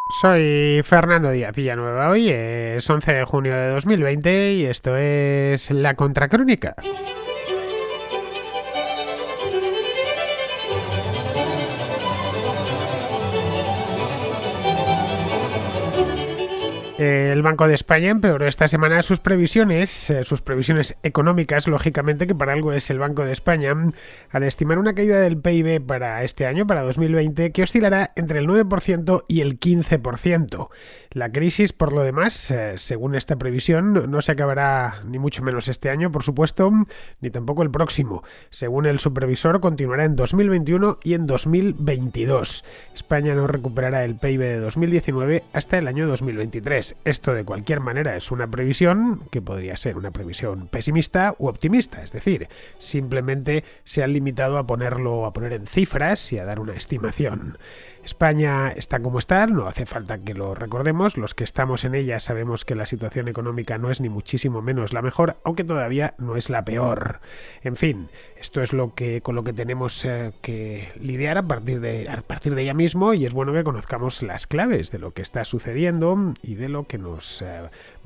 Soy Fernando Díaz Villanueva. Hoy es 11 de junio de 2020 y esto es La Contracrónica. El Banco de España empeoró esta semana sus previsiones económicas, lógicamente, que para algo es el Banco de España, al estimar una caída del PIB para este año, para 2020, que oscilará entre el 9% y el 15%. La crisis, por lo demás, según esta previsión, no se acabará ni mucho menos este año, por supuesto, ni tampoco el próximo. Según el supervisor, continuará en 2021 y en 2022. España no recuperará el PIB de 2019 hasta el año 2023. Esto, de cualquier manera, es una previsión que podría ser una previsión pesimista u optimista, es decir, simplemente se han limitado a poner en cifras y a dar una estimación. España está como está, no hace falta que lo recordemos, los que estamos en ella sabemos que la situación económica no es ni muchísimo menos la mejor, aunque todavía no es la peor. En fin, esto es con lo que tenemos que lidiar a partir de ya mismo, y es bueno que conozcamos las claves de lo que está sucediendo y de lo que nos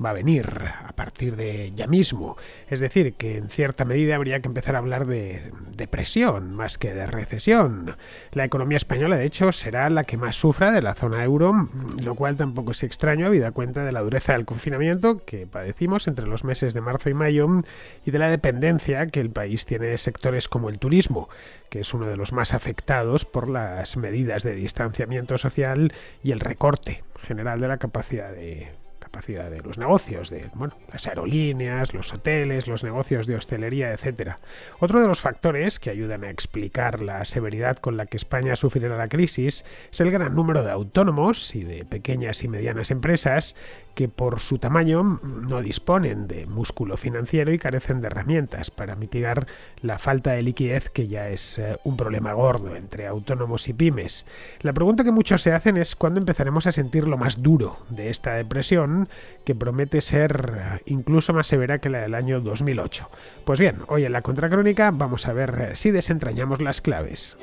va a venir a partir de ya mismo. Es decir, que en cierta medida habría que empezar a hablar de depresión más que de recesión. La economía española, de hecho, será la que más sufra de la zona euro, lo cual tampoco es extraño habida cuenta de la dureza del confinamiento que padecimos entre los meses de marzo y mayo y de la dependencia que el país tiene de sectores como el turismo, que es uno de los más afectados por las medidas de distanciamiento social y el recorte general de la capacidad de los negocios, las aerolíneas, los hoteles, los negocios de hostelería, etc. Otro de los factores que ayudan a explicar la severidad con la que España sufrirá la crisis es el gran número de autónomos y de pequeñas y medianas empresas que por su tamaño no disponen de músculo financiero y carecen de herramientas para mitigar la falta de liquidez, que ya es un problema gordo entre autónomos y pymes. La pregunta que muchos se hacen es cuándo empezaremos a sentir lo más duro de esta depresión, que promete ser incluso más severa que la del año 2008. Pues bien, hoy en la Contracrónica vamos a ver si desentrañamos las claves.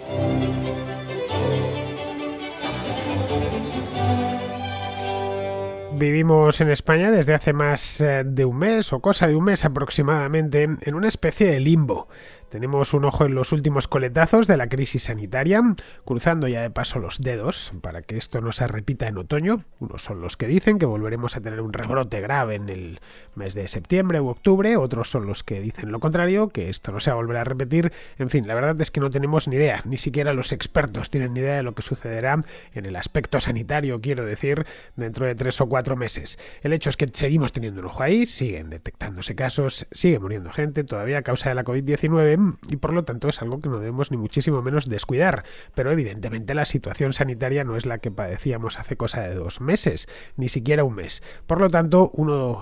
Vivimos en España desde hace más de un mes, o cosa de un mes aproximadamente, en una especie de limbo. Tenemos un ojo en los últimos coletazos de la crisis sanitaria, cruzando ya de paso los dedos para que esto no se repita en otoño. Unos son los que dicen que volveremos a tener un rebrote grave en el mes de septiembre u octubre, otros son los que dicen lo contrario, que esto no se va a volver a repetir. En fin, la verdad es que no tenemos ni idea, ni siquiera los expertos tienen ni idea de lo que sucederá en el aspecto sanitario, quiero decir, dentro de 3 o 4 meses. El hecho es que seguimos teniendo un ojo ahí, siguen detectándose casos, sigue muriendo gente todavía a causa de la COVID-19, y por lo tanto es algo que no debemos ni muchísimo menos descuidar, pero evidentemente la situación sanitaria no es la que padecíamos hace cosa de 2 meses, ni siquiera un mes. Por lo tanto,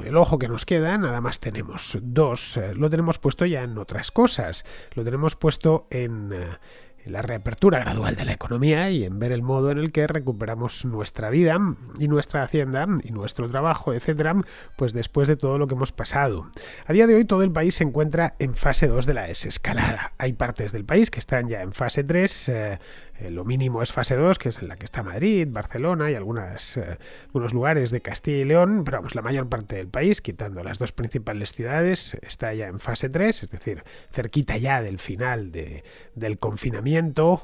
el ojo que nos queda, nada más tenemos 2, lo tenemos puesto ya en otras cosas, lo tenemos puesto en la reapertura gradual de la economía y en ver el modo en el que recuperamos nuestra vida y nuestra hacienda y nuestro trabajo, etcétera, pues después de todo lo que hemos pasado. A día de hoy todo el país se encuentra en fase 2 de la desescalada. Hay partes del país que están ya en fase 3, lo mínimo es fase 2, que es en la que está Madrid, Barcelona y algunos lugares de Castilla y León, pero vamos, la mayor parte del país, quitando las 2 principales ciudades, está ya en fase 3, es decir, cerquita ya del final del confinamiento,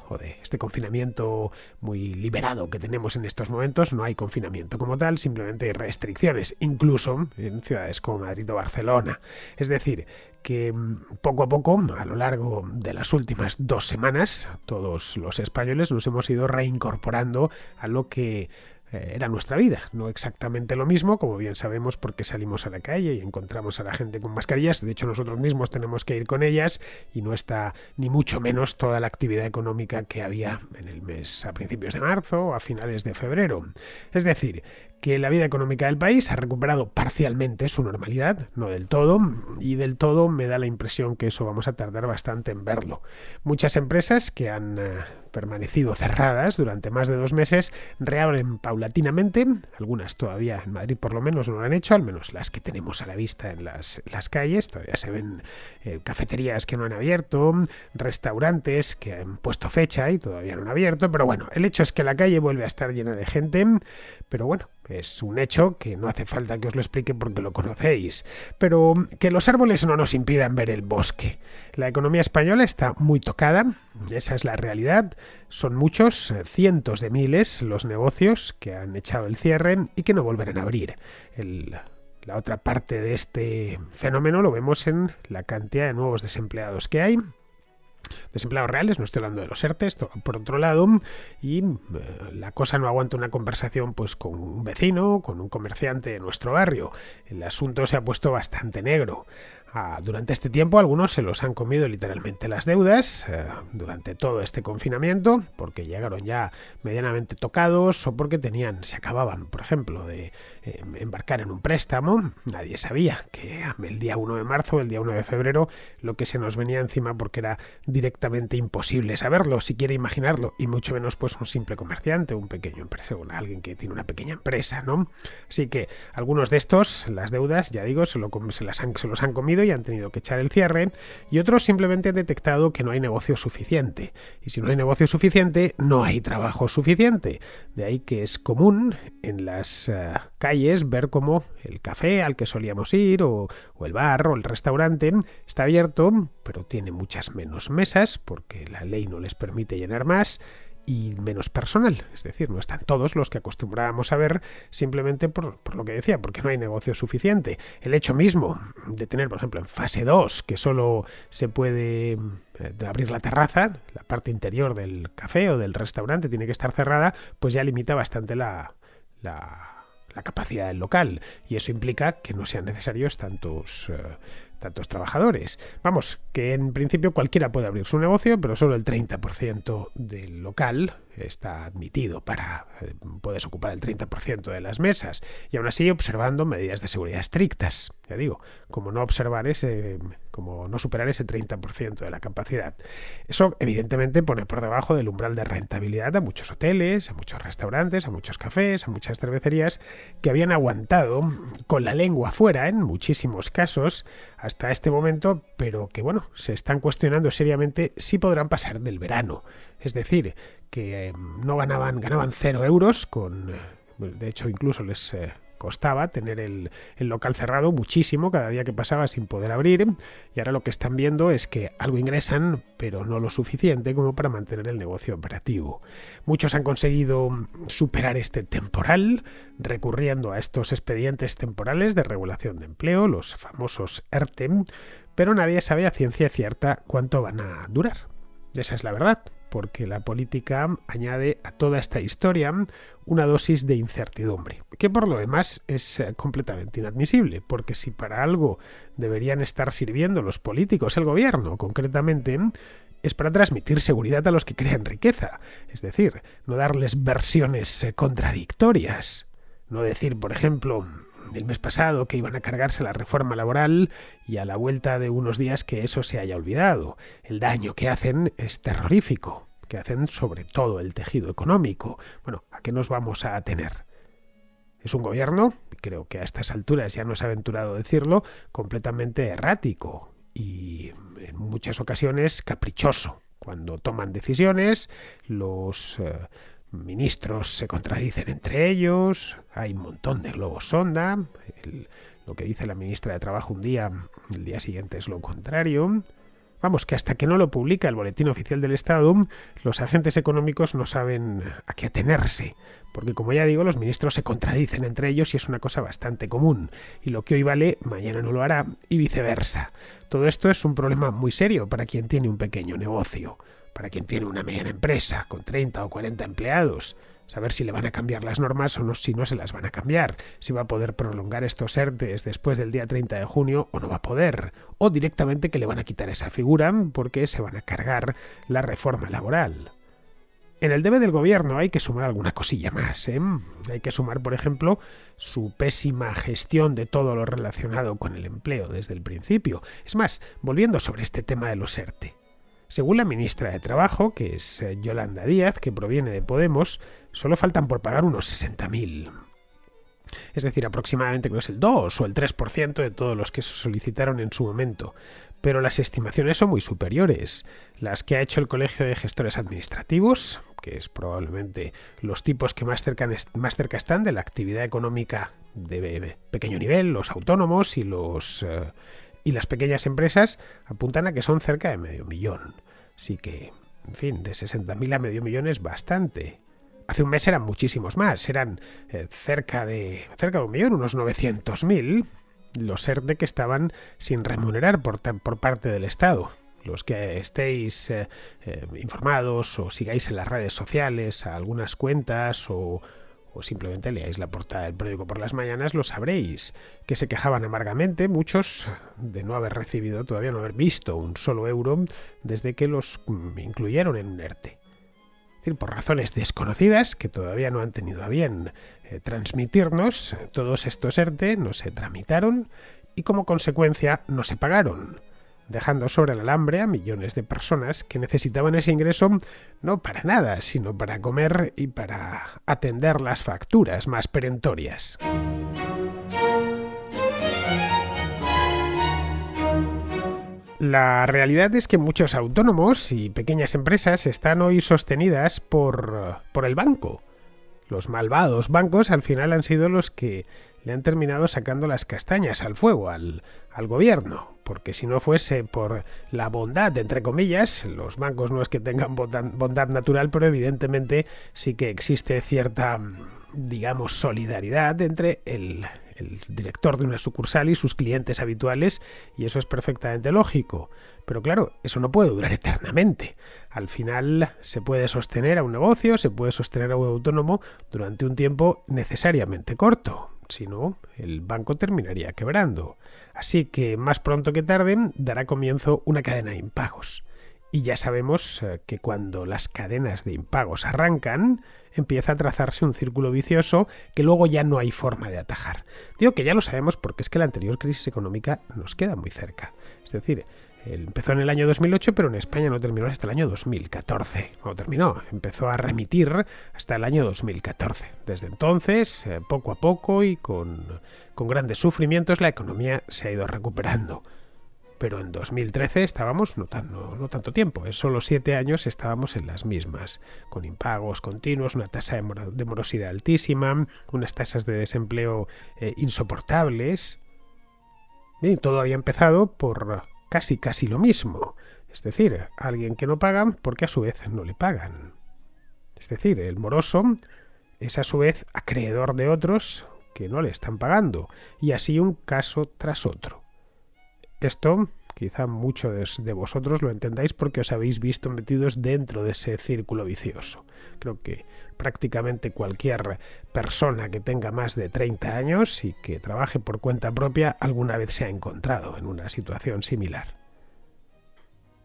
o de este confinamiento muy liberado que tenemos en estos momentos. No hay confinamiento como tal, simplemente hay restricciones, incluso en ciudades como Madrid o Barcelona. Es decir, que poco a poco, a lo largo de las últimas 2 semanas, todos los españoles nos hemos ido reincorporando a lo que era nuestra vida. No exactamente lo mismo, como bien sabemos, porque salimos a la calle y encontramos a la gente con mascarillas. De hecho, nosotros mismos tenemos que ir con ellas y no está ni mucho menos toda la actividad económica que había en el mes a principios de marzo o a finales de febrero. Es decir, que la vida económica del país ha recuperado parcialmente su normalidad, no del todo, y del todo me da la impresión que eso vamos a tardar bastante en verlo. Muchas empresas que han permanecido cerradas durante más de 2 meses reabren paulatinamente, algunas todavía en Madrid por lo menos no lo han hecho, al menos las que tenemos a la vista en las calles, todavía se ven cafeterías que no han abierto, restaurantes que han puesto fecha y todavía no han abierto, pero bueno, el hecho es que la calle vuelve a estar llena de gente, pero bueno, es un hecho que no hace falta que os lo explique porque lo conocéis, pero que los árboles no nos impidan ver el bosque. La economía española está muy tocada, esa es la realidad, son muchos, cientos de miles los negocios que han echado el cierre y que no volverán a abrir. La otra parte de este fenómeno lo vemos en la cantidad de nuevos desempleados que hay. Desempleados reales, no estoy hablando de los ERTEs, por otro lado, y la cosa no aguanta una conversación pues con un vecino, con un comerciante de nuestro barrio. El asunto se ha puesto bastante negro. Durante este tiempo algunos se los han comido literalmente las deudas durante todo este confinamiento porque llegaron ya medianamente tocados o porque se acababan, por ejemplo, de embarcar en un préstamo. Nadie sabía que el día 1 de marzo, el día 1 de febrero, lo que se nos venía encima porque era directamente imposible saberlo, siquiera imaginarlo, y mucho menos pues un simple comerciante, un pequeño empresario, alguien que tiene una pequeña empresa, ¿no? Así que algunos de estos, las deudas, ya digo, se los han comido y han tenido que echar el cierre, y otros simplemente han detectado que no hay negocio suficiente, y si no hay negocio suficiente no hay trabajo suficiente. De ahí que es común en las calles ver cómo el café al que solíamos ir o el bar o el restaurante está abierto, pero tiene muchas menos mesas porque la ley no les permite llenar más, y menos personal, es decir, no están todos los que acostumbrábamos a ver simplemente por lo que decía, porque no hay negocio suficiente. El hecho mismo de tener, por ejemplo, en fase 2, que solo se puede abrir la terraza, la parte interior del café o del restaurante tiene que estar cerrada, pues ya limita bastante la capacidad del local, y eso implica que no sean necesarios tantos trabajadores. Vamos, que en principio cualquiera puede abrir su negocio, pero solo el 30% del local está admitido para puedes ocupar el 30% de las mesas, y aún así observando medidas de seguridad estrictas. Ya digo, como no superar ese 30% de la capacidad. Eso evidentemente pone por debajo del umbral de rentabilidad a muchos hoteles, a muchos restaurantes, a muchos cafés, a muchas cervecerías que habían aguantado con la lengua afuera en muchísimos casos hasta este momento, pero que bueno, se están cuestionando seriamente si podrán pasar del verano. Es decir, que no ganaban 0 euros, de hecho incluso les costaba tener el local cerrado muchísimo cada día que pasaba sin poder abrir, y ahora lo que están viendo es que algo ingresan, pero no lo suficiente como para mantener el negocio operativo. Muchos han conseguido superar este temporal recurriendo a estos expedientes temporales de regulación de empleo, los famosos ERTE, pero nadie sabe a ciencia cierta cuánto van a durar. Esa es la verdad, porque la política añade a toda esta historia una dosis de incertidumbre, que por lo demás es completamente inadmisible, porque si para algo deberían estar sirviendo los políticos, el gobierno concretamente, es para transmitir seguridad a los que crean riqueza, es decir, no darles versiones contradictorias, no decir, por ejemplo, el mes pasado que iban a cargarse la reforma laboral y a la vuelta de unos días que eso se haya olvidado. El daño que hacen es terrorífico, que hacen sobre todo el tejido económico. Bueno, ¿a qué nos vamos a atener? Es un gobierno, creo que a estas alturas ya no es aventurado decirlo, completamente errático y en muchas ocasiones caprichoso. Cuando toman decisiones, los ministros se contradicen entre ellos, hay un montón de globos sonda, lo que dice la ministra de Trabajo un día, el día siguiente es lo contrario. Vamos, que hasta que no lo publica el Boletín Oficial del Estado, los agentes económicos no saben a qué atenerse, porque como ya digo, los ministros se contradicen entre ellos y es una cosa bastante común, y lo que hoy vale, mañana no lo hará, y viceversa. Todo esto es un problema muy serio para quien tiene un pequeño negocio, para quien tiene una mediana empresa con 30 o 40 empleados, saber si le van a cambiar las normas o no, si no se las van a cambiar, si va a poder prolongar estos ERTEs después del día 30 de junio o no va a poder, o directamente que le van a quitar esa figura porque se van a cargar la reforma laboral. En el debe del gobierno hay que sumar alguna cosilla más, ¿eh? Hay que sumar, por ejemplo, su pésima gestión de todo lo relacionado con el empleo desde el principio. Es más, volviendo sobre este tema de los ERTE. Según la ministra de Trabajo, que es Yolanda Díaz, que proviene de Podemos, solo faltan por pagar unos 60.000. Es decir, aproximadamente creo que es el 2 o el 3% de todos los que se solicitaron en su momento. Pero las estimaciones son muy superiores. Las que ha hecho el Colegio de Gestores Administrativos, que es probablemente los tipos que más cerca están de la actividad económica de pequeño nivel, los autónomos y las pequeñas empresas, apuntan a que son cerca de 500.000. Así que, en fin, de 60.000 a 500.000 es bastante. Hace un mes eran muchísimos más, eran cerca de 1.000.000, unos 900.000, los ERTE que estaban sin remunerar por parte del Estado. Los que estéis informados o sigáis en las redes sociales a algunas cuentas o simplemente leáis la portada del periódico por las mañanas, lo sabréis, que se quejaban amargamente muchos de no haber recibido, todavía no haber visto un solo euro desde que los incluyeron en un ERTE. Es decir, por razones desconocidas que todavía no han tenido a bien transmitirnos, todos estos ERTE no se tramitaron y como consecuencia no se pagaron, dejando sobre el alambre a millones de personas que necesitaban ese ingreso no para nada, sino para comer y para atender las facturas más perentorias. La realidad es que muchos autónomos y pequeñas empresas están hoy sostenidas por el banco. Los malvados bancos al final han sido los que le han terminado sacando las castañas al fuego al gobierno, porque si no fuese por la bondad, entre comillas, los bancos no es que tengan bondad natural, pero evidentemente sí que existe cierta, digamos, solidaridad entre el director de una sucursal y sus clientes habituales, y eso es perfectamente lógico. Pero claro, eso no puede durar eternamente. Al final se puede sostener a un negocio, se puede sostener a un autónomo durante un tiempo necesariamente corto. Si no, el banco terminaría quebrando. Así que más pronto que tarde dará comienzo una cadena de impagos. Y ya sabemos que cuando las cadenas de impagos arrancan, empieza a trazarse un círculo vicioso que luego ya no hay forma de atajar. Digo que ya lo sabemos porque es que la anterior crisis económica nos queda muy cerca. Es decir, empezó en el año 2008, pero en España no terminó hasta el año 2014. No terminó, empezó a remitir hasta el año 2014. Desde entonces, poco a poco y con grandes sufrimientos, la economía se ha ido recuperando. Pero en 2013 estábamos no tanto tiempo, en solo 7 años estábamos en las mismas, con impagos continuos, una tasa de morosidad altísima, unas tasas de desempleo insoportables. Y todo había empezado por casi lo mismo, es decir, alguien que no paga porque a su vez no le pagan. Es decir, el moroso es a su vez acreedor de otros que no le están pagando, y así un caso tras otro. Esto quizá muchos de vosotros lo entendáis porque os habéis visto metidos dentro de ese círculo vicioso. Creo que prácticamente cualquier persona que tenga más de 30 años y que trabaje por cuenta propia alguna vez se ha encontrado en una situación similar.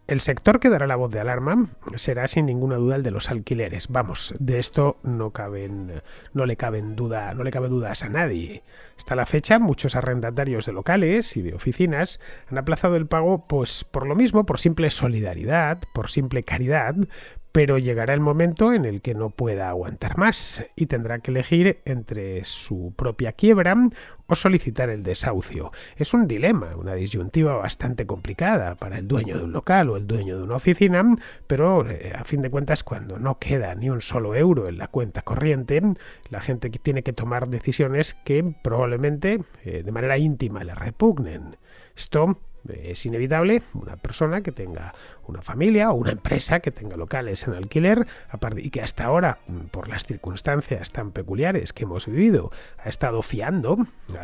El sector que dará la voz de alarma será sin ninguna duda el de los alquileres. Vamos, de esto no le cabe dudas a nadie. Hasta la fecha, muchos arrendatarios de locales y de oficinas han aplazado el pago, pues por lo mismo, por simple solidaridad, por simple caridad, pero llegará el momento en el que no pueda aguantar más y tendrá que elegir entre su propia quiebra o solicitar el desahucio. Es un dilema, una disyuntiva bastante complicada para el dueño de un local o el dueño de una oficina, pero a fin de cuentas cuando no queda ni un solo euro en la cuenta corriente, la gente tiene que tomar decisiones que probablemente de manera íntima le repugnen. Esto es inevitable. Una persona que tenga una familia o una empresa que tenga locales en alquiler y que hasta ahora, por las circunstancias tan peculiares que hemos vivido, ha estado fiando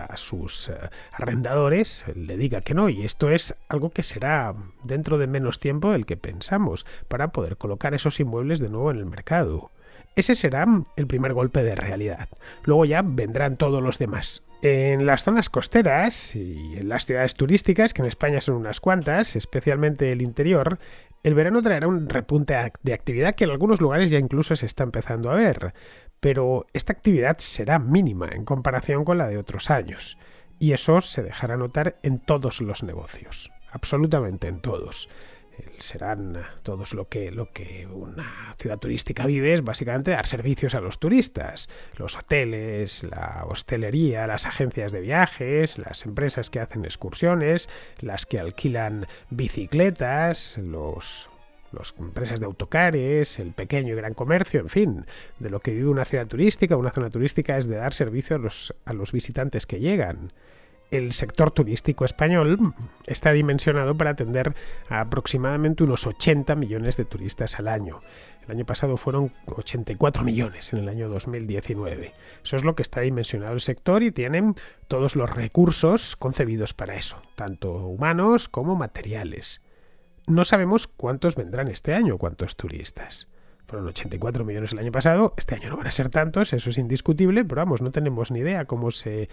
a sus arrendadores, le diga que no, y esto es algo que será dentro de menos tiempo del que pensamos para poder colocar esos inmuebles de nuevo en el mercado. Ese será el primer golpe de realidad. Luego ya vendrán todos los demás. En las zonas costeras y en las ciudades turísticas, que en España son unas cuantas, especialmente el interior, El verano traerá un repunte de actividad que en algunos lugares ya incluso se está empezando a ver, pero esta actividad será mínima en comparación con la de otros años, y eso se dejará notar en todos los negocios, absolutamente en todos. Serán todos lo que una ciudad turística vive es básicamente dar servicios a los turistas, los hoteles, la hostelería, las agencias de viajes, las empresas que hacen excursiones, las que alquilan bicicletas, las empresas de autocares, el pequeño y gran comercio, en fin, de lo que vive una ciudad turística, una zona turística es de dar servicio a los visitantes que llegan. El sector turístico español está dimensionado para atender a aproximadamente unos 80 millones de turistas al año. El año pasado fueron 84 millones en el año 2019. Eso es lo que está dimensionado el sector y tienen todos los recursos concebidos para eso, tanto humanos como materiales. No sabemos cuántos vendrán este año, cuántos turistas. Fueron 84 millones el año pasado, este año no van a ser tantos, eso es indiscutible, pero vamos, no tenemos ni idea cómo se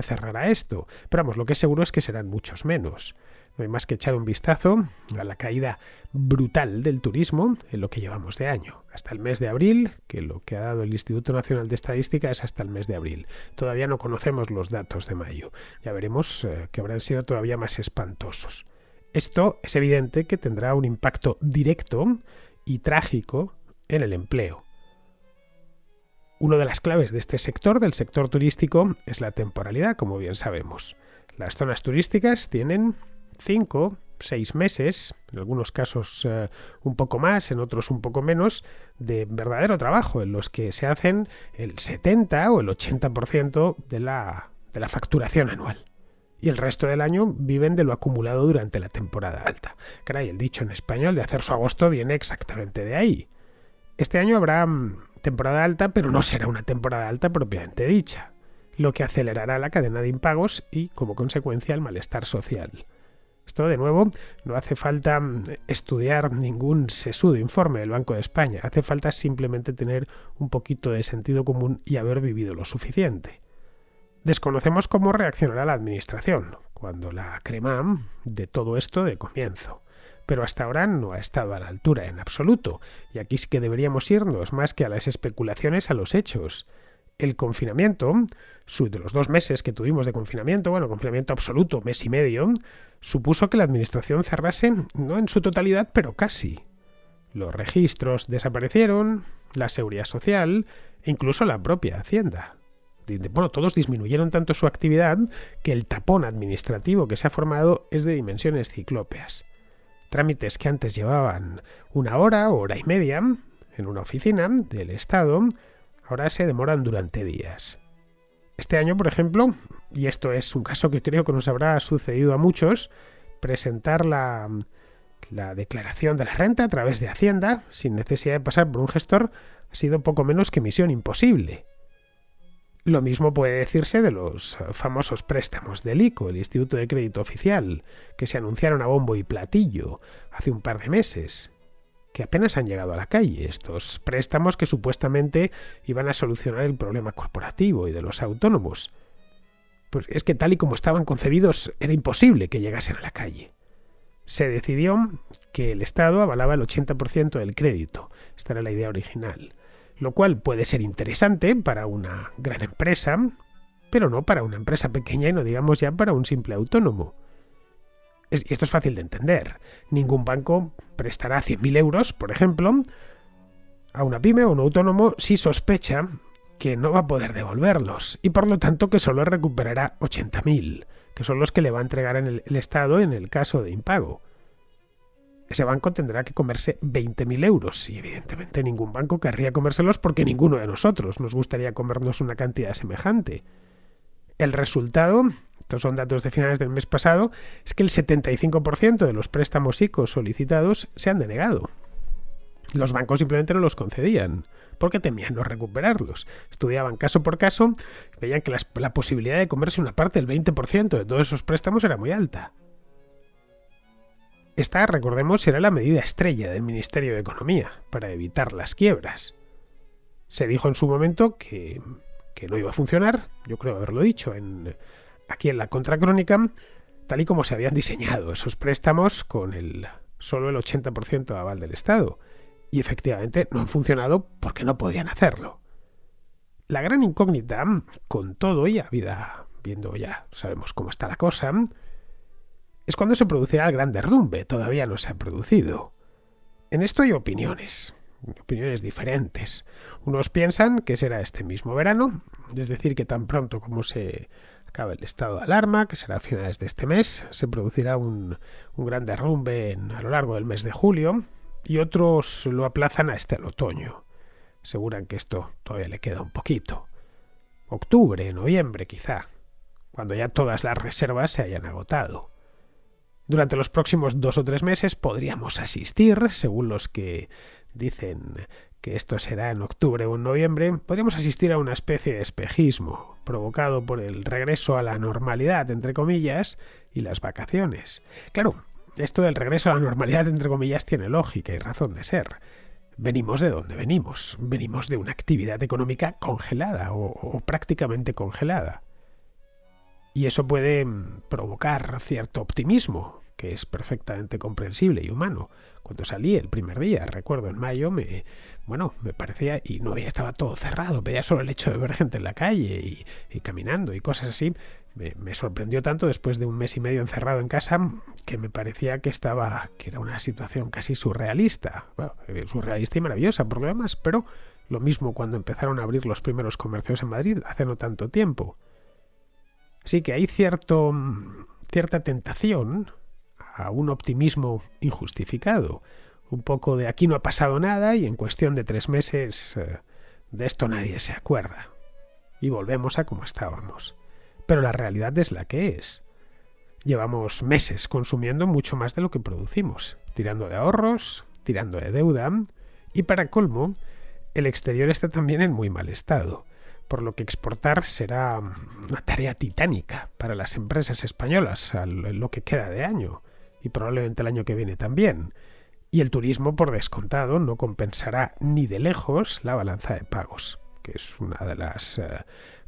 cerrará esto. Pero vamos, lo que es seguro es que serán muchos menos. No hay más que echar un vistazo a la caída brutal del turismo en lo que llevamos de año. Hasta el mes de abril, que lo que ha dado el Instituto Nacional de Estadística es hasta el mes de abril. Todavía no conocemos los datos de mayo. Ya veremos que habrán sido todavía más espantosos. Esto es evidente que tendrá un impacto directo y trágico en el empleo. Una de las claves de este sector, del sector turístico, es la temporalidad, como bien sabemos. Las zonas turísticas tienen 5, 6 meses, en algunos casos un poco más, en otros un poco menos, de verdadero trabajo, en los que se hacen el 70 o el 80% de la facturación anual. Y el resto del año viven de lo acumulado durante la temporada alta. Caray, el dicho en español de hacer su agosto viene exactamente de ahí. Este año habrá temporada alta, pero no será una temporada alta propiamente dicha, lo que acelerará la cadena de impagos y, como consecuencia, el malestar social. Esto, de nuevo, no hace falta estudiar ningún sesudo informe del Banco de España, hace falta simplemente tener un poquito de sentido común y haber vivido lo suficiente. Desconocemos cómo reaccionará la Administración cuando la crema de todo esto de comienzo. Pero hasta ahora no ha estado a la altura en absoluto, y aquí sí que deberíamos irnos más que a las especulaciones a los hechos. El confinamiento, de los 2 meses que tuvimos de confinamiento, confinamiento absoluto, mes y medio, supuso que la Administración cerrase, no en su totalidad, pero casi. Los registros desaparecieron, la seguridad social e incluso la propia Hacienda. Todos disminuyeron tanto su actividad que el tapón administrativo que se ha formado es de dimensiones ciclópeas. Trámites que antes llevaban 1 hora o hora y media en una oficina del Estado, ahora se demoran durante días. Este año, por ejemplo, y esto es un caso que creo que nos habrá sucedido a muchos, presentar la declaración de la renta a través de Hacienda, sin necesidad de pasar por un gestor, ha sido poco menos que misión imposible. Lo mismo puede decirse de los famosos préstamos del ICO, el Instituto de Crédito Oficial, que se anunciaron a bombo y platillo hace un par de meses, que apenas han llegado a la calle. Estos préstamos que supuestamente iban a solucionar el problema corporativo y de los autónomos. Pues es que tal y como estaban concebidos era imposible que llegasen a la calle. Se decidió que el Estado avalaba el 80% del crédito. Esta era la idea original. Lo cual puede ser interesante para una gran empresa, pero no para una empresa pequeña y no digamos ya para un simple autónomo. Y esto es fácil de entender. Ningún banco prestará 100.000 euros, por ejemplo, a una pyme o un autónomo si sospecha que no va a poder devolverlos y por lo tanto que solo recuperará 80.000, que son los que le va a entregar el Estado en el caso de impago. Ese banco tendrá que comerse 20.000 euros y evidentemente ningún banco querría comérselos porque ninguno de nosotros nos gustaría comernos una cantidad semejante. El resultado, estos son datos de finales del mes pasado, es que el 75% de los préstamos ICO solicitados se han denegado. Los bancos simplemente no los concedían porque temían no recuperarlos. Estudiaban caso por caso, veían que la posibilidad de comerse una parte del 20% de todos esos préstamos era muy alta. Esta, recordemos, era la medida estrella del Ministerio de Economía para evitar las quiebras. Se dijo en su momento que no iba a funcionar, yo creo haberlo dicho aquí en la contracrónica, tal y como se habían diseñado esos préstamos con el solo el 80% de aval del Estado. Y efectivamente no han funcionado porque no podían hacerlo. La gran incógnita, con todo y viendo ya sabemos cómo está la cosa, es cuando se producirá el gran derrumbe. Todavía no se ha producido. En esto hay opiniones diferentes. Unos piensan que será este mismo verano, es decir, que tan pronto como se acabe el estado de alarma, que será a finales de este mes, se producirá un gran derrumbe a lo largo del mes de julio, y otros lo aplazan hasta el otoño. Aseguran que esto todavía le queda un poquito. Octubre, noviembre quizá, cuando ya todas las reservas se hayan agotado. Durante los próximos 2 o 3 meses podríamos asistir, según los que dicen que esto será en octubre o en noviembre, podríamos asistir a una especie de espejismo provocado por el regreso a la normalidad, entre comillas, y las vacaciones. Claro, esto del regreso a la normalidad, entre comillas, tiene lógica y razón de ser. Venimos de donde venimos. Venimos de una actividad económica congelada o prácticamente congelada. Y eso puede provocar cierto optimismo, que es perfectamente comprensible y humano. Cuando salí el primer día, recuerdo en mayo, me parecía, y no estaba todo cerrado, veía solo el hecho de ver gente en la calle y caminando y cosas así. Me sorprendió tanto después de un mes y medio encerrado en casa que me parecía que era una situación casi surrealista. Bueno, surrealista y maravillosa por lo demás, pero lo mismo cuando empezaron a abrir los primeros comercios en Madrid hace no tanto tiempo. Sí que hay cierta tentación a un optimismo injustificado. Un poco de aquí no ha pasado nada y en cuestión de 3 meses de esto nadie se acuerda. Y volvemos a como estábamos. Pero la realidad es la que es. Llevamos meses consumiendo mucho más de lo que producimos, tirando de ahorros, tirando de deuda, y para colmo, el exterior está también en muy mal estado, por lo que exportar será una tarea titánica para las empresas españolas lo que queda de año, y probablemente el año que viene también. Y el turismo, por descontado, no compensará ni de lejos la balanza de pagos, que es una de las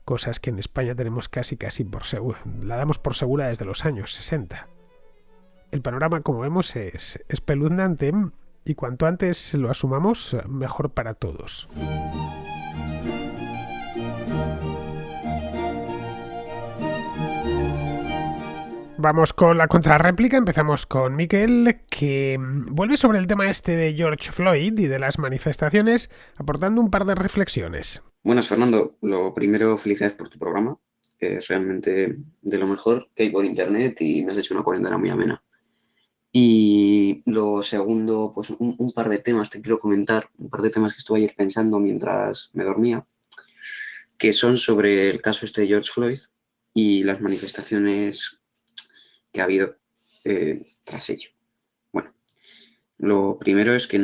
cosas que en España tenemos casi por segura, la damos por segura desde los años 60. El panorama, como vemos, es espeluznante y cuanto antes lo asumamos, mejor para todos. Vamos con la contrarréplica. Empezamos con Miquel, que vuelve sobre el tema este de George Floyd y de las manifestaciones, aportando un par de reflexiones. Buenas, Fernando. Lo primero, felicidades por tu programa, que es realmente de lo mejor que hay por internet y me has hecho una cuarentena muy amena. Y lo segundo, pues un par de temas te quiero comentar, un par de temas que estuve ayer pensando mientras me dormía, que son sobre el caso este de George Floyd y las manifestaciones que ha habido tras ello. Bueno, lo primero es que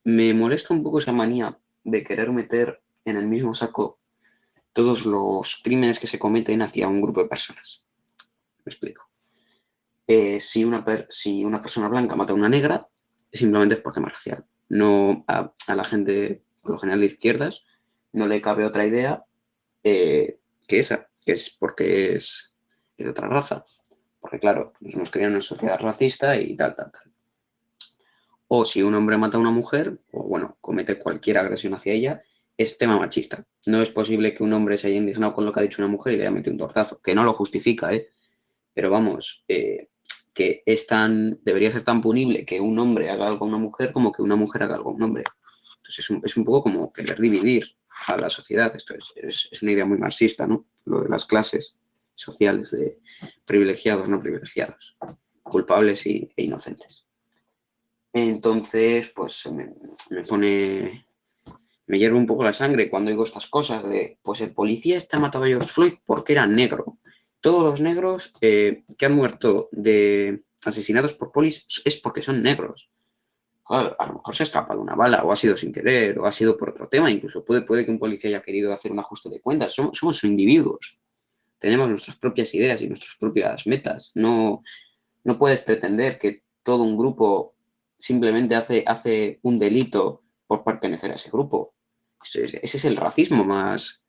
me molesta un poco esa manía de querer meter en el mismo saco todos los crímenes que se cometen hacia un grupo de personas. Me explico. Si una persona blanca mata a una negra, simplemente es por tema racial. No a la gente, por lo general de izquierdas, no le cabe otra idea que esa, que es porque es de otra raza. Porque claro, nos hemos creado en una sociedad racista y tal. O si un hombre mata a una mujer, o bueno, comete cualquier agresión hacia ella, es tema machista. No es posible que un hombre se haya indignado con lo que ha dicho una mujer y le haya metido un tortazo, que no lo justifica, pero vamos, que debería ser tan punible que un hombre haga algo a una mujer como que una mujer haga algo a un hombre. Entonces es un poco como querer dividir a la sociedad. Esto es una idea muy marxista, ¿no? Lo de las clases sociales de privilegiados, no privilegiados, culpables e inocentes. Entonces, pues me hierve un poco la sangre cuando digo estas cosas pues el policía matado a George Floyd porque era negro. Todos los negros que han muerto asesinados por polis es porque son negros. Claro, a lo mejor se ha escapado una bala o ha sido sin querer o ha sido por otro tema. Incluso puede que un policía haya querido hacer un ajuste de cuentas. Somos individuos. Tenemos nuestras propias ideas y nuestras propias metas. No puedes pretender que todo un grupo simplemente hace un delito por pertenecer a ese grupo. Ese es el racismo más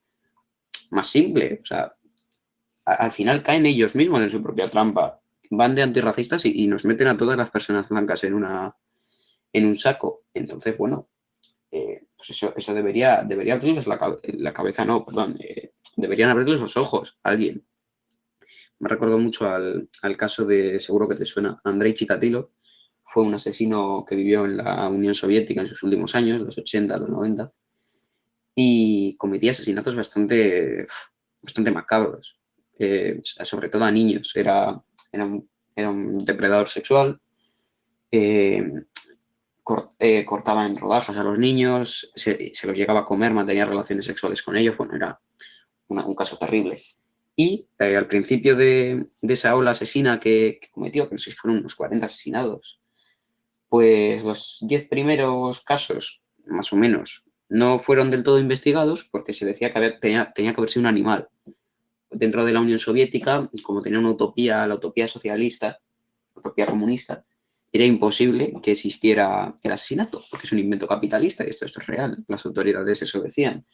simple. O sea, al final caen ellos mismos en su propia trampa. van de antirracistas y nos meten a todas las personas blancas en un saco. Entonces, bueno, pues eso debería abrirles la cabeza, no, perdón, deberían abrirles los ojos a alguien. Me recordó mucho al caso de, seguro que te suena, Andrei Chikatilo. Fue un asesino que vivió en la Unión Soviética en sus últimos años, los 80, los 90, y cometía asesinatos bastante macabros, sobre todo a niños. Era un depredador sexual, cortaba en rodajas a los niños, se los llegaba a comer, mantenía relaciones sexuales con ellos. Bueno, era un caso terrible. Y al principio de esa ola asesina que cometió, que no sé si fueron unos 40 asesinados, pues los 10 primeros casos, más o menos, no fueron del todo investigados porque se decía que tenía que haber sido un animal. Dentro de la Unión Soviética, como tenía una utopía, la utopía socialista, la utopía comunista, era imposible que existiera el asesinato, porque es un invento capitalista y esto es real. Las autoridades eso decían.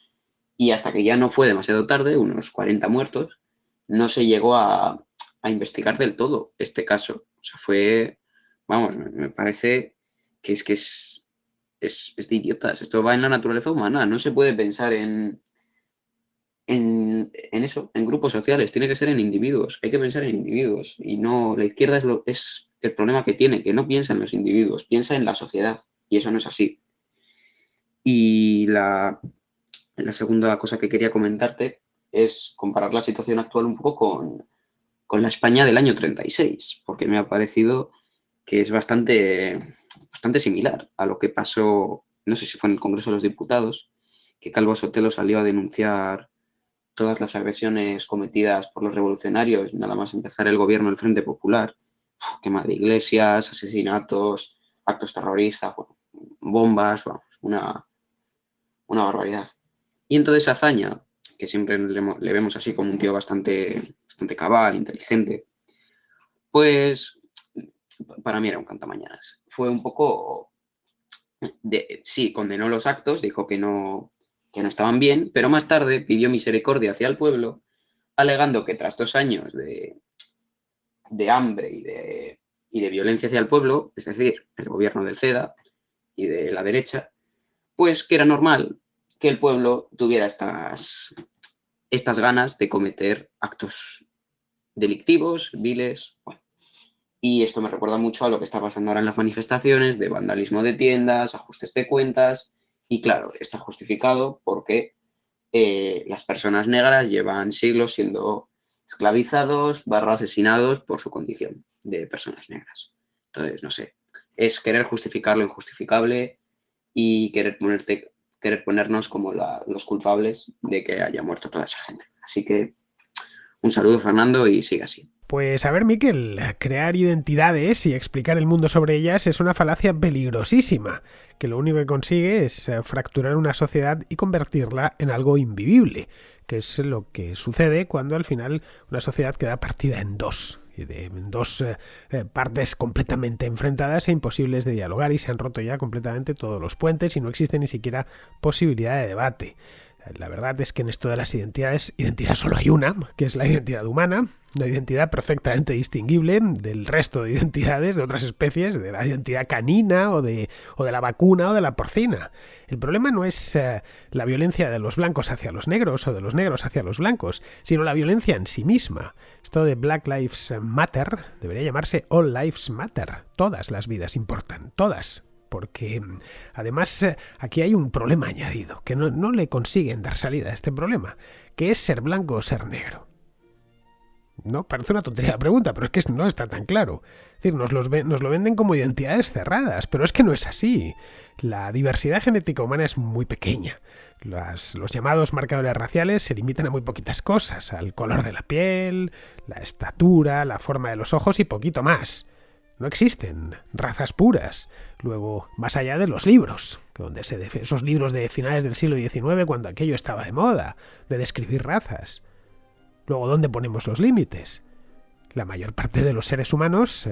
Y hasta que ya no fue demasiado tarde, unos 40 muertos, no se llegó a investigar del todo este caso. O sea, fue, vamos, me parece que es de idiotas. Esto va en la naturaleza humana. No se puede pensar en eso, en grupos sociales. Tiene que ser en individuos. Hay que pensar en individuos. Y no, la izquierda es el problema que tiene, que no piensa en los individuos, piensa en la sociedad. Y eso no es así. Y la segunda cosa que quería comentarte es comparar la situación actual un poco con la España del año 36, porque me ha parecido que es bastante similar a lo que pasó, no sé si fue en el Congreso de los Diputados, que Calvo Sotelo salió a denunciar todas las agresiones cometidas por los revolucionarios, nada más empezar el gobierno del Frente Popular, quema de iglesias, asesinatos, actos terroristas, bueno, bombas, vamos, una barbaridad. Y en toda esa hazaña, que siempre le vemos así como un tío bastante cabal, inteligente, pues para mí era un cantamañanas. Fue un poco sí, condenó los actos, dijo que no estaban bien, pero más tarde pidió misericordia hacia el pueblo, alegando que tras 2 años de hambre y de violencia hacia el pueblo, es decir, el gobierno del CEDA y de la derecha, pues que era normal que el pueblo tuviera estas ganas de cometer actos delictivos, viles. Bueno, y esto me recuerda mucho a lo que está pasando ahora en las manifestaciones de vandalismo de tiendas, ajustes de cuentas, y claro, está justificado porque las personas negras llevan siglos siendo esclavizados / asesinados por su condición de personas negras. Entonces, no sé, es querer justificar lo injustificable y querer ponernos como los culpables de que haya muerto toda esa gente. Así que un saludo, Fernando, y sigue así. Pues a ver, Miquel, crear identidades y explicar el mundo sobre ellas es una falacia peligrosísima, que lo único que consigue es fracturar una sociedad y convertirla en algo invivible, que es lo que sucede cuando al final una sociedad queda partida en dos, en dos partes completamente enfrentadas e imposibles de dialogar, y se han roto ya completamente todos los puentes y no existe ni siquiera posibilidad de debate. La verdad es que en esto de las identidades, identidad solo hay una, que es la identidad humana, una identidad perfectamente distinguible del resto de identidades de otras especies, de la identidad canina o de la vacuna o de la porcina. El problema no es la violencia de los blancos hacia los negros o de los negros hacia los blancos, sino la violencia en sí misma. Esto de Black Lives Matter debería llamarse All Lives Matter. Todas las vidas importan, todas. Porque además aquí hay un problema añadido, que no le consiguen dar salida a este problema, que es ser blanco o ser negro. No, parece una tontería la pregunta, pero es que no está tan claro. Es decir, nos lo venden como identidades cerradas, pero es que no es así. La diversidad genética humana es muy pequeña. Los llamados marcadores raciales se limitan a muy poquitas cosas, al color de la piel, la estatura, la forma de los ojos y poquito más. No existen razas puras. Luego, más allá de los libros, esos libros de finales del siglo XIX, cuando aquello estaba de moda, de describir razas. Luego, ¿dónde ponemos los límites? La mayor parte de los seres humanos,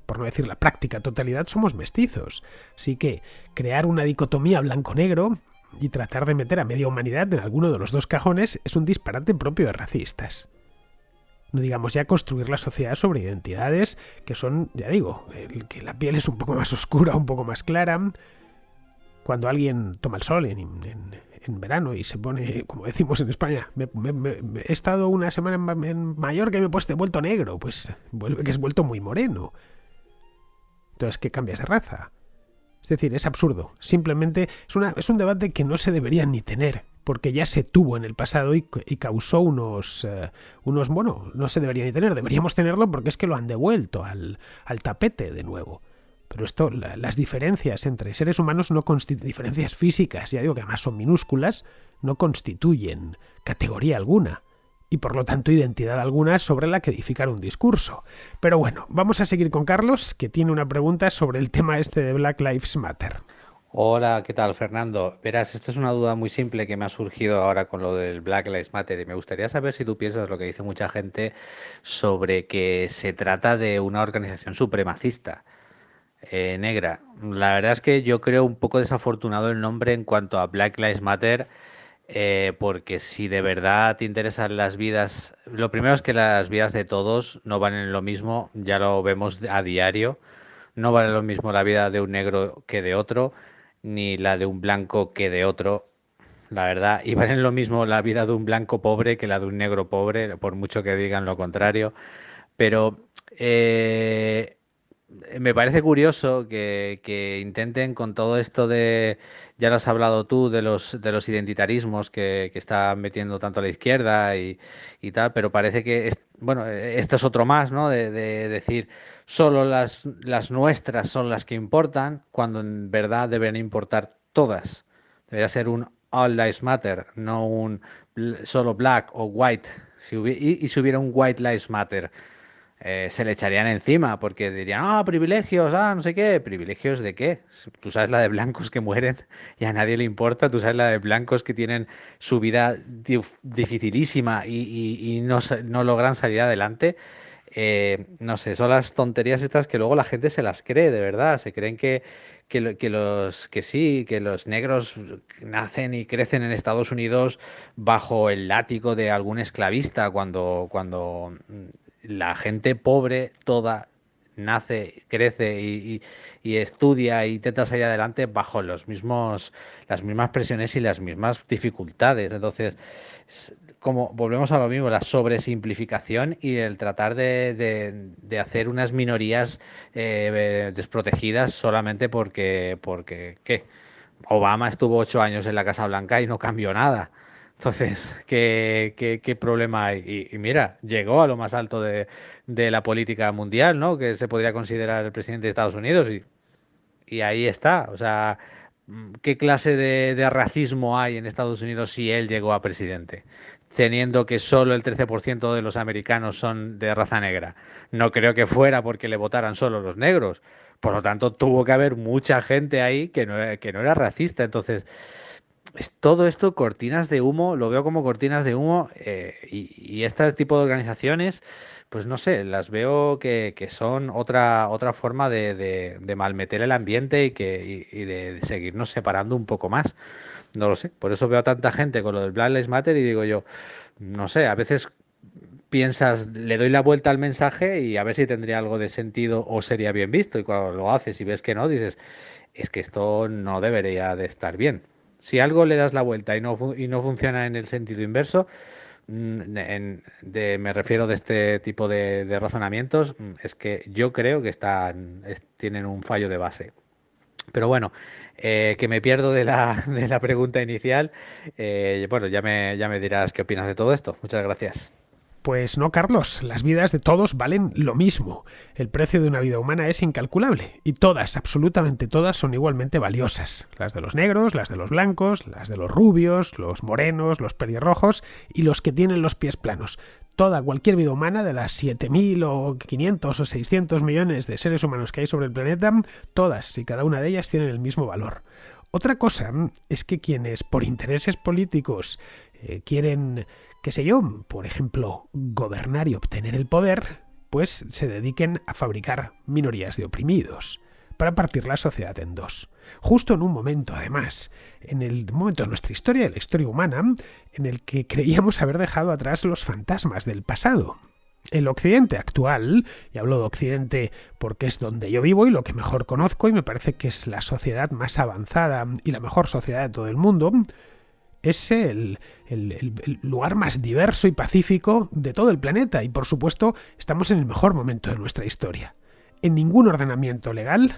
por no decir la práctica totalidad, somos mestizos. Así que crear una dicotomía blanco-negro y tratar de meter a media humanidad en alguno de los dos cajones es un disparate propio de racistas. No digamos ya construir la sociedad sobre identidades que son, ya digo, que la piel es un poco más oscura, un poco más clara. Cuando alguien toma el sol en verano y se pone, como decimos en España, he estado una semana en Mallorca y me he vuelto negro, pues vuelve que has vuelto muy moreno. Entonces, ¿qué cambias de raza? Es decir, es absurdo. Simplemente es un debate que no se debería ni tener, porque ya se tuvo en el pasado y causó bueno, no se debería ni tener. Deberíamos tenerlo porque es que lo han devuelto al tapete de nuevo. Pero las diferencias entre seres humanos no constituyen, diferencias físicas, ya digo que además son minúsculas, no constituyen categoría alguna. Y por lo tanto identidad alguna sobre la que edificar un discurso. Pero bueno, vamos a seguir con Carlos, que tiene una pregunta sobre el tema este de Black Lives Matter. Hola, ¿qué tal, Fernando? Verás, esto es una duda muy simple que me ha surgido ahora con lo del Black Lives Matter y me gustaría saber si tú piensas lo que dice mucha gente sobre que se trata de una organización supremacista negra. La verdad es que yo creo un poco desafortunado el nombre en cuanto a Black Lives Matter. Porque si de verdad te interesan las vidas, lo primero es que las vidas de todos no valen lo mismo, ya lo vemos a diario, no vale lo mismo la vida de un negro que de otro, ni la de un blanco que de otro, la verdad, y valen lo mismo la vida de un blanco pobre que la de un negro pobre, por mucho que digan lo contrario, pero me parece curioso que intenten con todo esto de, ya lo has hablado tú, de los identitarismos que está metiendo tanto la izquierda y tal, pero parece que, bueno, esto es otro más, ¿no? De decir, solo las nuestras son las que importan, cuando en verdad deben importar todas. Debería ser un All Lives Matter, no un solo black o white. Y si hubiera un White Lives Matter se le echarían encima porque dirían, ah, privilegios, ah, no sé qué, privilegios de qué. Tú sabes la de blancos que mueren y a nadie le importa, tú sabes la de blancos que tienen su vida dificilísima y no, no logran salir adelante. No sé, son las tonterías estas que luego la gente se las cree, de verdad, se creen que los negros nacen y crecen en Estados Unidos bajo el látigo de algún esclavista, cuando la gente pobre toda nace, crece y estudia e intenta salir adelante bajo las mismas presiones y las mismas dificultades. Entonces, como volvemos a lo mismo, la sobresimplificación y el tratar de hacer unas minorías desprotegidas solamente porque ¿qué? Obama estuvo 8 años en la Casa Blanca y no cambió nada. Entonces, ¿qué problema hay? Y mira, llegó a lo más alto de la política mundial, ¿no? Que se podría considerar el presidente de Estados Unidos y ahí está. O sea, ¿qué clase de racismo hay en Estados Unidos si él llegó a presidente? Teniendo que solo el 13% de los americanos son de raza negra. No creo que fuera porque le votaran solo los negros. Por lo tanto, tuvo que haber mucha gente ahí que no era racista. Entonces, todo esto cortinas de humo, lo veo como cortinas de humo y este tipo de organizaciones, pues no sé, las veo que son otra forma de malmeter el ambiente y de seguirnos separando un poco más. No lo sé, por eso veo a tanta gente con lo del Black Lives Matter y digo yo, no sé, a veces piensas, le doy la vuelta al mensaje y a ver si tendría algo de sentido o sería bien visto y cuando lo haces y ves que no, dices, es que esto no debería de estar bien. Si algo le das la vuelta y no funciona en el sentido inverso, me refiero de este tipo de razonamientos, es que yo creo que tienen un fallo de base. Pero bueno, que me pierdo de la pregunta inicial. Bueno, ya me dirás qué opinas de todo esto. Muchas gracias. Pues no, Carlos, las vidas de todos valen lo mismo. El precio de una vida humana es incalculable y todas, absolutamente todas, son igualmente valiosas. Las de los negros, las de los blancos, las de los rubios, los morenos, los pelirrojos y los que tienen los pies planos. Cualquier vida humana de las 7.000 o 500 o 600 millones de seres humanos que hay sobre el planeta, todas y cada una de ellas tienen el mismo valor. Otra cosa es que quienes por intereses políticos quieren, qué sé yo, por ejemplo, gobernar y obtener el poder, pues se dediquen a fabricar minorías de oprimidos para partir la sociedad en dos. Justo en un momento, además, en el momento de nuestra historia, de la historia humana, en el que creíamos haber dejado atrás los fantasmas del pasado. El Occidente actual, y hablo de Occidente porque es donde yo vivo y lo que mejor conozco y me parece que es la sociedad más avanzada y la mejor sociedad de todo el mundo, es el lugar más diverso y pacífico de todo el planeta y por supuesto estamos en el mejor momento de nuestra historia. En ningún ordenamiento legal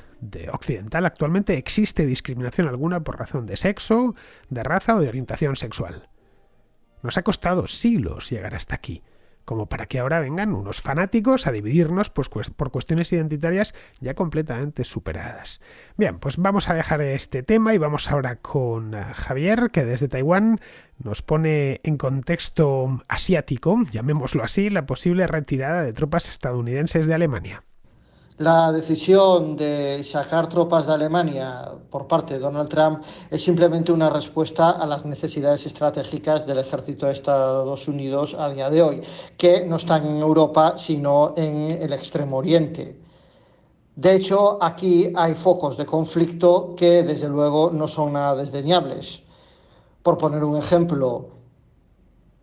occidental actualmente existe discriminación alguna por razón de sexo, de raza o de orientación sexual. Nos ha costado siglos llegar hasta aquí, como para que ahora vengan unos fanáticos a dividirnos pues, por cuestiones identitarias ya completamente superadas. Bien, pues vamos a dejar este tema y vamos ahora con Javier, que desde Taiwán nos pone en contexto asiático, llamémoslo así, la posible retirada de tropas estadounidenses de Alemania. La decisión de sacar tropas de Alemania por parte de Donald Trump es simplemente una respuesta a las necesidades estratégicas del ejército de Estados Unidos a día de hoy, que no están en Europa, sino en el Extremo Oriente. De hecho, aquí hay focos de conflicto que, desde luego, no son nada desdeñables. Por poner un ejemplo,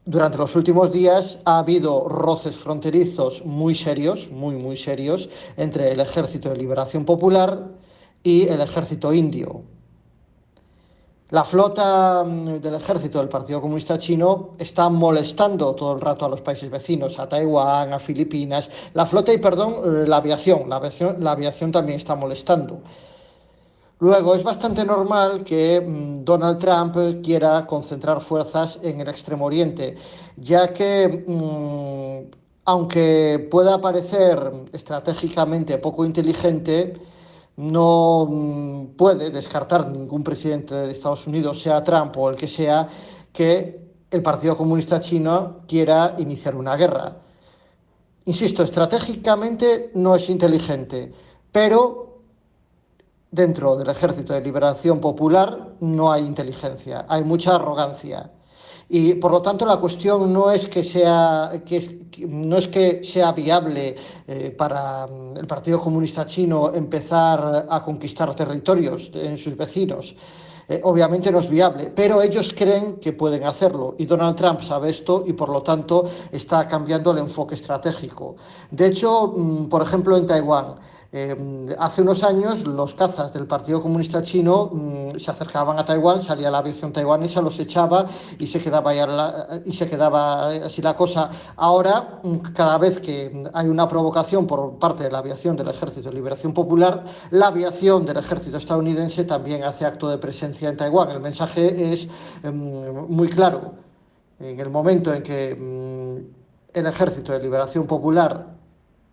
durante los últimos días ha habido roces fronterizos muy serios, muy serios, entre el Ejército de Liberación Popular y el Ejército Indio. La flota del ejército del Partido Comunista Chino está molestando todo el rato a los países vecinos, a Taiwán, a Filipinas. La aviación también está molestando. Luego, es bastante normal que Donald Trump quiera concentrar fuerzas en el Extremo Oriente, ya que, aunque pueda parecer estratégicamente poco inteligente, no puede descartar ningún presidente de Estados Unidos, sea Trump o el que sea, que el Partido Comunista Chino quiera iniciar una guerra. Insisto, estratégicamente no es inteligente, pero dentro del Ejército de Liberación Popular no hay inteligencia, hay mucha arrogancia. Y por lo tanto la cuestión no es que sea viable para el Partido Comunista Chino empezar a conquistar territorios en sus vecinos. Obviamente no es viable, pero ellos creen que pueden hacerlo y Donald Trump sabe esto y por lo tanto está cambiando el enfoque estratégico. De hecho, por ejemplo, en Taiwán, hace unos años los cazas del Partido Comunista Chino se acercaban a Taiwán, salía la aviación taiwanesa, los echaba y se quedaba así la cosa. Ahora, cada vez que hay una provocación por parte de la aviación del Ejército de Liberación Popular, la aviación del ejército estadounidense también hace acto de presencia en Taiwán. El mensaje es muy claro. En el momento en que el Ejército de Liberación Popular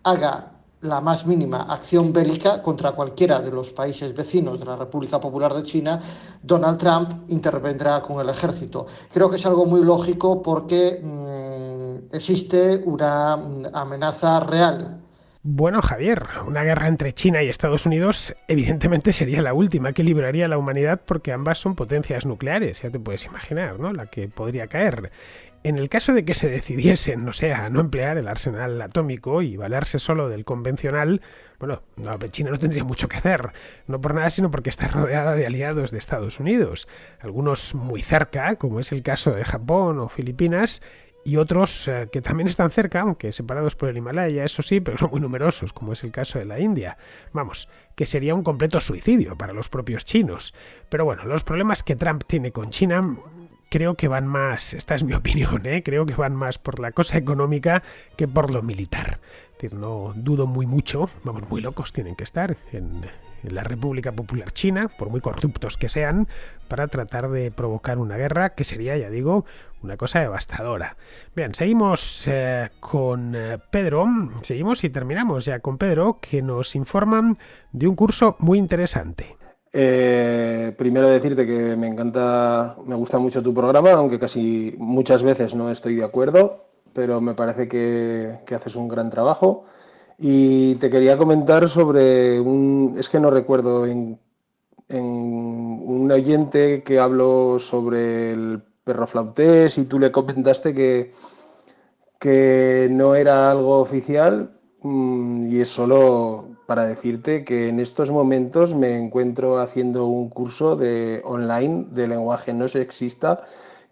haga la más mínima acción bélica contra cualquiera de los países vecinos de la República Popular de China, Donald Trump intervendrá con el ejército. Creo que es algo muy lógico porque existe una amenaza real. Bueno, Javier, una guerra entre China y Estados Unidos evidentemente sería la última que libraría a la humanidad porque ambas son potencias nucleares, ya te puedes imaginar, ¿no? La que podría caer. En el caso de que se decidiesen, no sé, a no emplear el arsenal atómico y valerse solo del convencional, bueno, China no tendría mucho que hacer, no por nada, sino porque está rodeada de aliados de Estados Unidos, algunos muy cerca, como es el caso de Japón o Filipinas, y otros que también están cerca, aunque separados por el Himalaya, eso sí, pero son muy numerosos, como es el caso de la India. Vamos, que sería un completo suicidio para los propios chinos. Pero bueno, los problemas que Trump tiene con China creo que van más, esta es mi opinión, creo que van más por la cosa económica que por lo militar. Es decir, no dudo mucho, vamos, muy locos tienen que estar en la República Popular China, por muy corruptos que sean, para tratar de provocar una guerra que sería, ya digo, una cosa devastadora. Bien, seguimos con Pedro, seguimos y terminamos ya con Pedro, que nos informan de un curso muy interesante. Primero decirte que me gusta mucho tu programa, aunque casi muchas veces no estoy de acuerdo, pero me parece que haces un gran trabajo. Y te quería comentar sobre es que no recuerdo, en un oyente que habló sobre el perro flautés y tú le comentaste que no era algo oficial, y es solo para decirte que en estos momentos me encuentro haciendo un curso online de lenguaje no sexista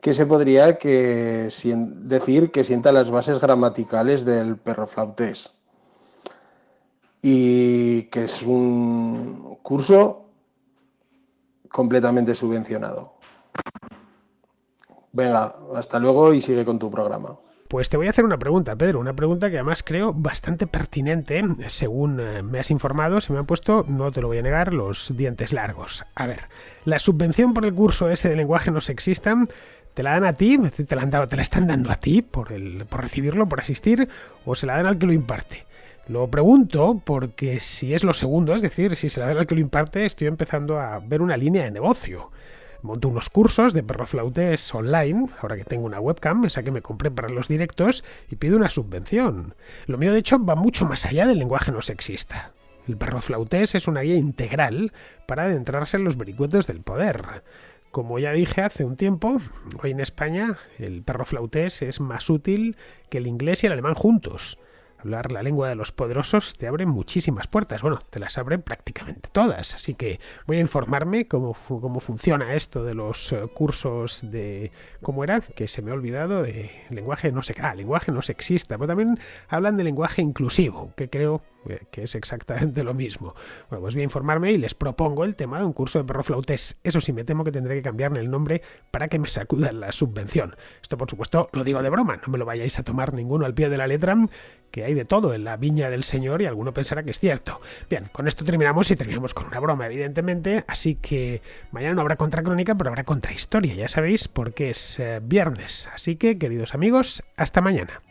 que se podría decir que sienta las bases gramaticales del perroflautés. Y que es un curso completamente subvencionado. Venga, hasta luego y sigue con tu programa. Pues te voy a hacer una pregunta, Pedro, una pregunta que además creo bastante pertinente. Según me has informado, se me han puesto, no te lo voy a negar, los dientes largos. A ver, la subvención por el curso ese de lenguaje no sexista, ¿te la dan a ti? ¿Te la están dando a ti por recibirlo, por asistir? ¿O se la dan al que lo imparte? Lo pregunto porque si es lo segundo, es decir, si se la dan al que lo imparte, estoy empezando a ver una línea de negocio. Monto unos cursos de perroflautés online, ahora que tengo una webcam, esa que me compré para los directos, y pido una subvención. Lo mío, de hecho, va mucho más allá del lenguaje no sexista. El perroflautés es una guía integral para adentrarse en los vericuetos del poder. Como ya dije hace un tiempo, hoy en España el perroflautés es más útil que el inglés y el alemán juntos. Hablar la lengua de los poderosos te abre muchísimas puertas. Bueno, te las abre prácticamente todas. Así que voy a informarme cómo funciona esto de los cursos de... ¿Cómo era? Que se me ha olvidado de lenguaje no sexista. Pero también hablan de lenguaje inclusivo, que creo que es exactamente lo mismo. Bueno, pues voy a informarme y les propongo el tema de un curso de perroflautés. Eso sí, me temo que tendré que cambiarle el nombre para que me sacudan la subvención. Esto, por supuesto, lo digo de broma. No me lo vayáis a tomar ninguno al pie de la letra, que hay de todo en la viña del Señor y alguno pensará que es cierto. Bien, con esto terminamos y terminamos con una broma, evidentemente, así que mañana no habrá contracrónica, pero habrá contrahistoria, ya sabéis, porque es viernes. Así que, queridos amigos, hasta mañana.